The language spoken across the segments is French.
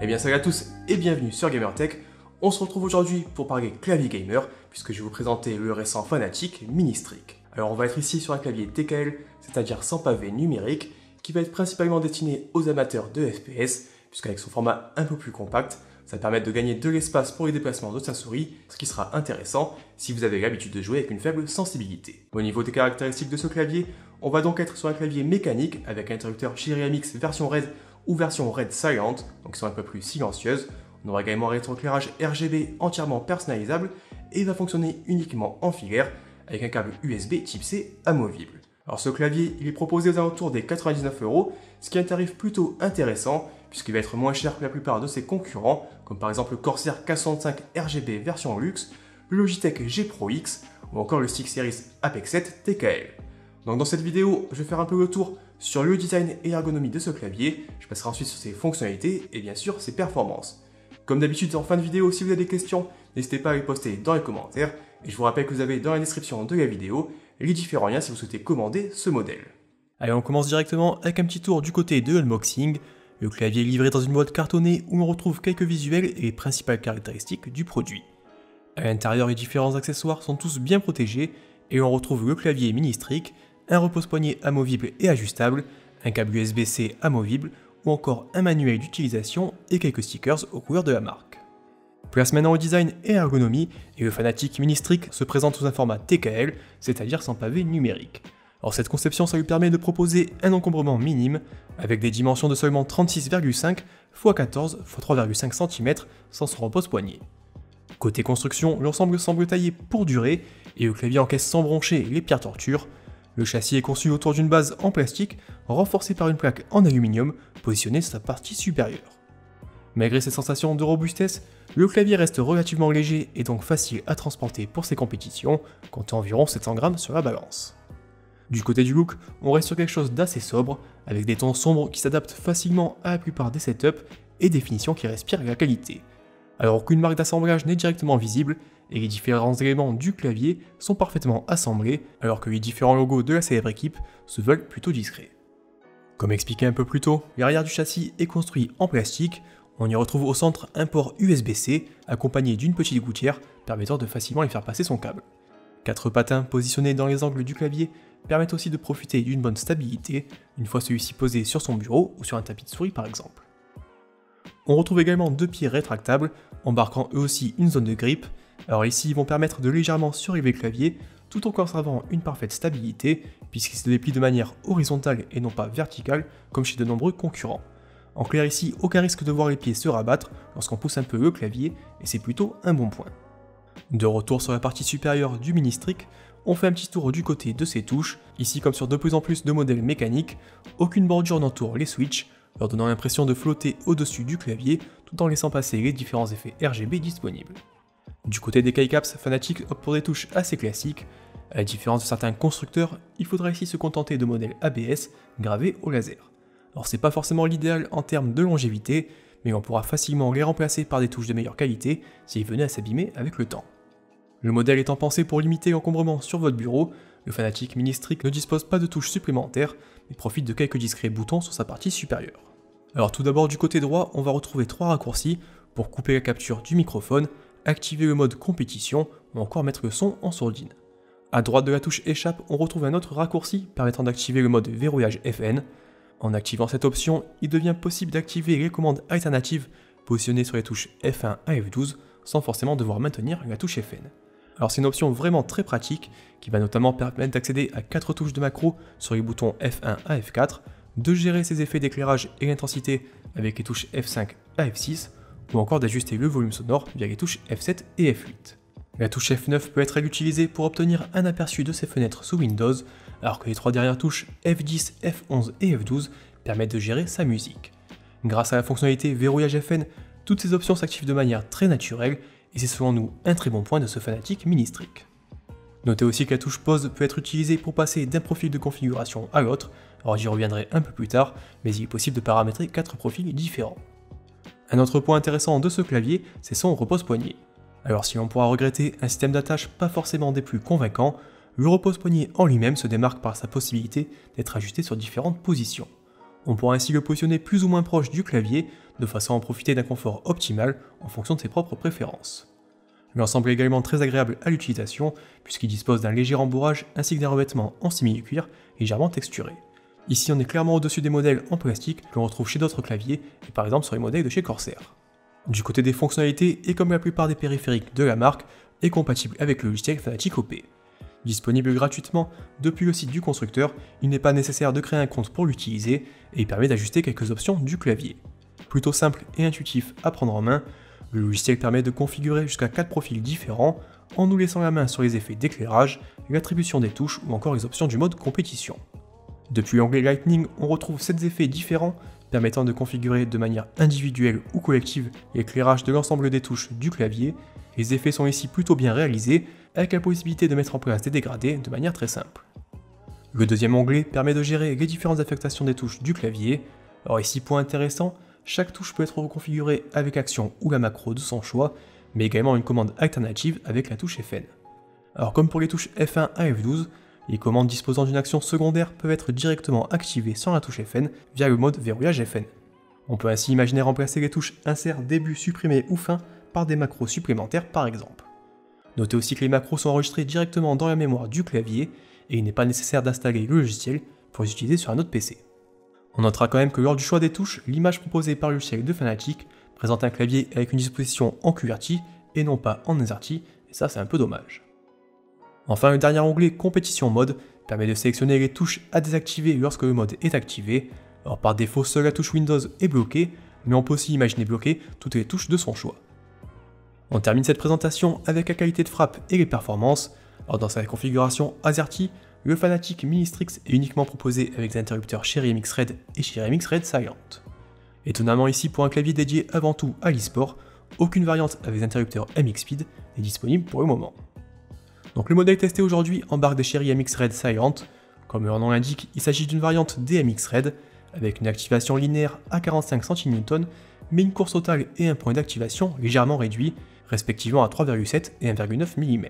Eh bien salut à tous et bienvenue sur GamerTech. On se retrouve aujourd'hui pour parler clavier gamer, puisque je vais vous présenter le récent Fanatec Ministric. Alors on va être ici sur un clavier TKL, c'est-à-dire sans pavé numérique, qui va être principalement destiné aux amateurs de FPS, puisqu'avec son format un peu plus compact, ça permet de gagner de l'espace pour les déplacements de sa souris, ce qui sera intéressant si vous avez l'habitude de jouer avec une faible sensibilité. Au niveau des caractéristiques de ce clavier, on va donc être sur un clavier mécanique avec un interrupteur Cherry-MX version RED ou version RED Silent, donc qui sont un peu plus silencieuses. On aura également un rétroéclairage RGB entièrement personnalisable et il va fonctionner uniquement en filaire avec un câble USB type C amovible. Alors ce clavier, il est proposé aux alentours des 99 €, ce qui est un tarif plutôt intéressant puisqu'il va être moins cher que la plupart de ses concurrents, comme par exemple le Corsair K65 RGB version luxe, le Logitech G Pro X ou encore le StickSeries Apex 7 TKL. Donc dans cette vidéo, je vais faire un peu le tour sur le design et l'ergonomie de ce clavier, je passerai ensuite sur ses fonctionnalités et bien sûr ses performances. Comme d'habitude en fin de vidéo, si vous avez des questions, n'hésitez pas à les poster dans les commentaires et je vous rappelle que vous avez dans la description de la vidéo les différents liens si vous souhaitez commander ce modèle. Allez, on commence directement avec un petit tour du côté de l'unboxing. Le clavier est livré dans une boîte cartonnée où l'on retrouve quelques visuels et les principales caractéristiques du produit. À l'intérieur, les différents accessoires sont tous bien protégés et on retrouve le clavier Ministric, un repose-poignet amovible et ajustable, un câble USB-C amovible ou encore un manuel d'utilisation et quelques stickers aux couleurs de la marque. Place maintenant au design et l'ergonomie, et le Fanatec Ministric se présente sous un format TKL, c'est-à-dire sans pavé numérique. Alors cette conception, ça lui permet de proposer un encombrement minime, avec des dimensions de seulement 36,5 x 14 x 3,5 cm sans son repose-poignet. Côté construction, l'ensemble semble taillé pour durer, et le clavier encaisse sans broncher les pires tortures. Le châssis est conçu autour d'une base en plastique, renforcée par une plaque en aluminium, positionnée sur sa partie supérieure. Malgré cette sensation de robustesse, le clavier reste relativement léger et donc facile à transporter pour ses compétitions, comptant environ 700 grammes sur la balance. Du côté du look, on reste sur quelque chose d'assez sobre, avec des tons sombres qui s'adaptent facilement à la plupart des setups et des finitions qui respirent la qualité. Alors aucune marque d'assemblage n'est directement visible, et les différents éléments du clavier sont parfaitement assemblés, alors que les différents logos de la célèbre équipe se veulent plutôt discrets. Comme expliqué un peu plus tôt, l'arrière du châssis est construit en plastique, on y retrouve au centre un port USB-C accompagné d'une petite gouttière permettant de facilement y faire passer son câble. 4 patins positionnés dans les angles du clavier permettent aussi de profiter d'une bonne stabilité, une fois celui-ci posé sur son bureau ou sur un tapis de souris par exemple. On retrouve également 2 pieds rétractables, embarquant eux aussi une zone de grip. Alors ici, ils vont permettre de légèrement surélever le clavier, tout en conservant une parfaite stabilité, puisqu'il se déplie de manière horizontale et non pas verticale, comme chez de nombreux concurrents. En clair ici, aucun risque de voir les pieds se rabattre lorsqu'on pousse un peu le clavier, et c'est plutôt un bon point. De retour sur la partie supérieure du Ministric, on fait un petit tour du côté de ses touches. Ici, comme sur de plus en plus de modèles mécaniques, aucune bordure n'entoure les switches, leur donnant l'impression de flotter au-dessus du clavier, tout en laissant passer les différents effets RGB disponibles. Du côté des keycaps, Fanatec opte pour des touches assez classiques. À la différence de certains constructeurs, il faudra ici se contenter de modèles ABS gravés au laser. Alors c'est pas forcément l'idéal en termes de longévité, mais on pourra facilement les remplacer par des touches de meilleure qualité s'ils venaient à s'abîmer avec le temps. Le modèle étant pensé pour limiter l'encombrement sur votre bureau, le Fanatec Ministric ne dispose pas de touches supplémentaires, mais profite de quelques discrets boutons sur sa partie supérieure. Alors tout d'abord du côté droit, on va retrouver 3 raccourcis pour couper la capture du microphone, activer le mode compétition ou encore mettre le son en sourdine. A droite de la touche échappe, on retrouve un autre raccourci permettant d'activer le mode verrouillage FN. En activant cette option, il devient possible d'activer les commandes alternatives positionnées sur les touches F1 à F12 sans forcément devoir maintenir la touche FN. Alors c'est une option vraiment très pratique qui va notamment permettre d'accéder à 4 touches de macro sur les boutons F1 à F4, de gérer ses effets d'éclairage et l'intensité avec les touches F5 à F6, ou encore d'ajuster le volume sonore via les touches F7 et F8. La touche F9 peut être utilisée pour obtenir un aperçu de ses fenêtres sous Windows, alors que les 3 dernières touches F10, F11 et F12 permettent de gérer sa musique. Grâce à la fonctionnalité verrouillage FN, toutes ces options s'activent de manière très naturelle, et c'est selon nous un très bon point de ce Fanatec Ministric. Notez aussi que la touche pause peut être utilisée pour passer d'un profil de configuration à l'autre, alors j'y reviendrai un peu plus tard, mais il est possible de paramétrer 4 profils différents. Un autre point intéressant de ce clavier, c'est son repose-poignet. Alors si l'on pourra regretter un système d'attache pas forcément des plus convaincants, le repose-poignet en lui-même se démarque par sa possibilité d'être ajusté sur différentes positions. On pourra ainsi le positionner plus ou moins proche du clavier, de façon à en profiter d'un confort optimal en fonction de ses propres préférences. L'ensemble est également très agréable à l'utilisation puisqu'il dispose d'un léger rembourrage ainsi que d'un revêtement en simili-cuir légèrement texturé. Ici on est clairement au-dessus des modèles en plastique que l'on retrouve chez d'autres claviers et par exemple sur les modèles de chez Corsair. Du côté des fonctionnalités, et comme la plupart des périphériques de la marque, est compatible avec le logiciel Fanatic OP. Disponible gratuitement depuis le site du constructeur, il n'est pas nécessaire de créer un compte pour l'utiliser et il permet d'ajuster quelques options du clavier. Plutôt simple et intuitif à prendre en main, le logiciel permet de configurer jusqu'à 4 profils différents en nous laissant la main sur les effets d'éclairage, l'attribution des touches ou encore les options du mode compétition. Depuis l'onglet Lightning, on retrouve 7 effets différents permettant de configurer de manière individuelle ou collective l'éclairage de l'ensemble des touches du clavier. Les effets sont ici plutôt bien réalisés, avec la possibilité de mettre en place des dégradés de manière très simple. Le deuxième onglet permet de gérer les différentes affectations des touches du clavier. Alors ici, point intéressant, chaque touche peut être reconfigurée avec l'action ou la macro de son choix, mais également une commande alternative avec la touche FN. Alors comme pour les touches F1 à F12, les commandes disposant d'une action secondaire peuvent être directement activées sans la touche FN via le mode verrouillage FN. On peut ainsi imaginer remplacer les touches insert, début, supprimer ou fin par des macros supplémentaires par exemple. Notez aussi que les macros sont enregistrés directement dans la mémoire du clavier et il n'est pas nécessaire d'installer le logiciel pour les utiliser sur un autre PC. On notera quand même que lors du choix des touches, l'image proposée par le logiciel de Fanatic présente un clavier avec une disposition en QWERTY et non pas en AZERTY, et ça c'est un peu dommage. Enfin, le dernier onglet Compétition Mode permet de sélectionner les touches à désactiver lorsque le mode est activé. Alors par défaut, seule la touche Windows est bloquée, mais on peut aussi imaginer bloquer toutes les touches de son choix. On termine cette présentation avec la qualité de frappe et les performances. Alors dans sa configuration AZERTY, le Fanatic Ministrix est uniquement proposé avec des interrupteurs Cherry MX Red et Cherry MX Red Silent. Étonnamment ici, pour un clavier dédié avant tout à l'e-sport, aucune variante avec des interrupteurs MX Speed n'est disponible pour le moment. Donc le modèle testé aujourd'hui embarque des Cherry MX Red Silent. Comme leur nom l'indique, il s'agit d'une variante DMX Red avec une activation linéaire à 45 cN, mais une course totale et un point d'activation légèrement réduit, respectivement à 3,7 et 1,9 mm.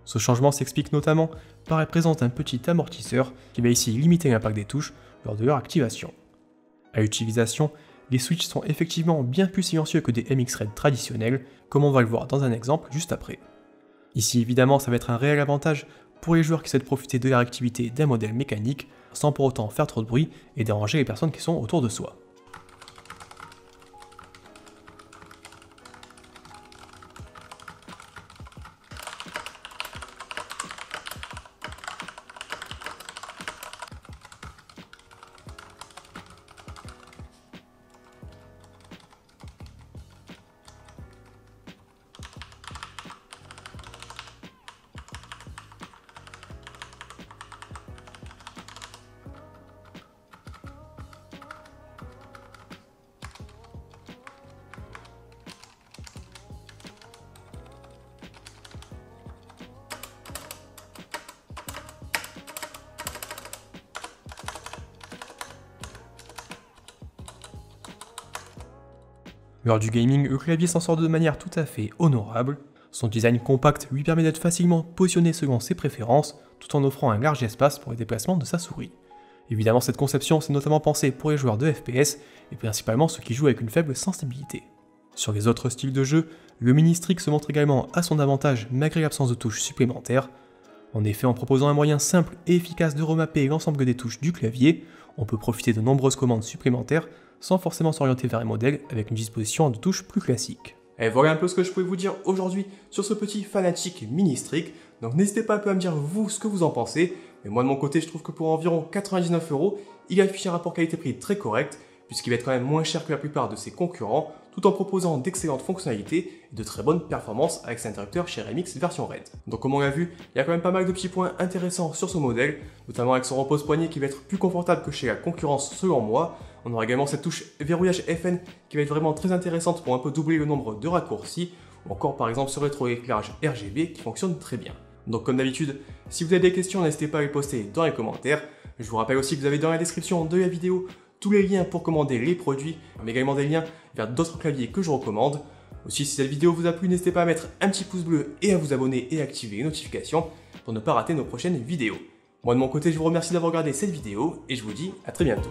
Ce changement s'explique notamment par la présence d'un petit amortisseur qui va ici limiter l'impact des touches lors de leur activation. À l'utilisation, les switches sont effectivement bien plus silencieux que des MX Red traditionnels, comme on va le voir dans un exemple juste après. Ici évidemment ça va être un réel avantage pour les joueurs qui souhaitent profiter de la réactivité d'un modèle mécanique sans pour autant faire trop de bruit et déranger les personnes qui sont autour de soi. Lors du gaming, le clavier s'en sort de manière tout à fait honorable. Son design compact lui permet d'être facilement positionné selon ses préférences, tout en offrant un large espace pour les déplacements de sa souris. Évidemment, cette conception s'est notamment pensée pour les joueurs de FPS, et principalement ceux qui jouent avec une faible sensibilité. Sur les autres styles de jeu, le Ministrix se montre également à son avantage malgré l'absence de touches supplémentaires. En effet, en proposant un moyen simple et efficace de remapper l'ensemble des touches du clavier, on peut profiter de nombreuses commandes supplémentaires sans forcément s'orienter vers un modèle avec une disposition de touches plus classique. Et voilà un peu ce que je pouvais vous dire aujourd'hui sur ce petit Fanatic Ministrix. Donc n'hésitez pas un peu à me dire vous ce que vous en pensez. Mais moi de mon côté, je trouve que pour environ 99 €, il affiche un rapport qualité-prix très correct, puisqu'il va être quand même moins cher que la plupart de ses concurrents, tout en proposant d'excellentes fonctionnalités et de très bonnes performances avec ses interrupteurs Cherry MX version Red. Donc comme on l'a vu, il y a quand même pas mal de petits points intéressants sur ce modèle, notamment avec son repose-poignet qui va être plus confortable que chez la concurrence selon moi. On aura également cette touche verrouillage FN qui va être vraiment très intéressante pour un peu doubler le nombre de raccourcis, ou encore par exemple ce rétroéclairage RGB qui fonctionne très bien. Donc comme d'habitude, si vous avez des questions, n'hésitez pas à les poster dans les commentaires. Je vous rappelle aussi que vous avez dans la description de la vidéo tous les liens pour commander les produits, mais également des liens vers d'autres claviers que je recommande. Aussi, si cette vidéo vous a plu, n'hésitez pas à mettre un petit pouce bleu et à vous abonner et activer les notifications pour ne pas rater nos prochaines vidéos. Moi de mon côté, je vous remercie d'avoir regardé cette vidéo et je vous dis à très bientôt.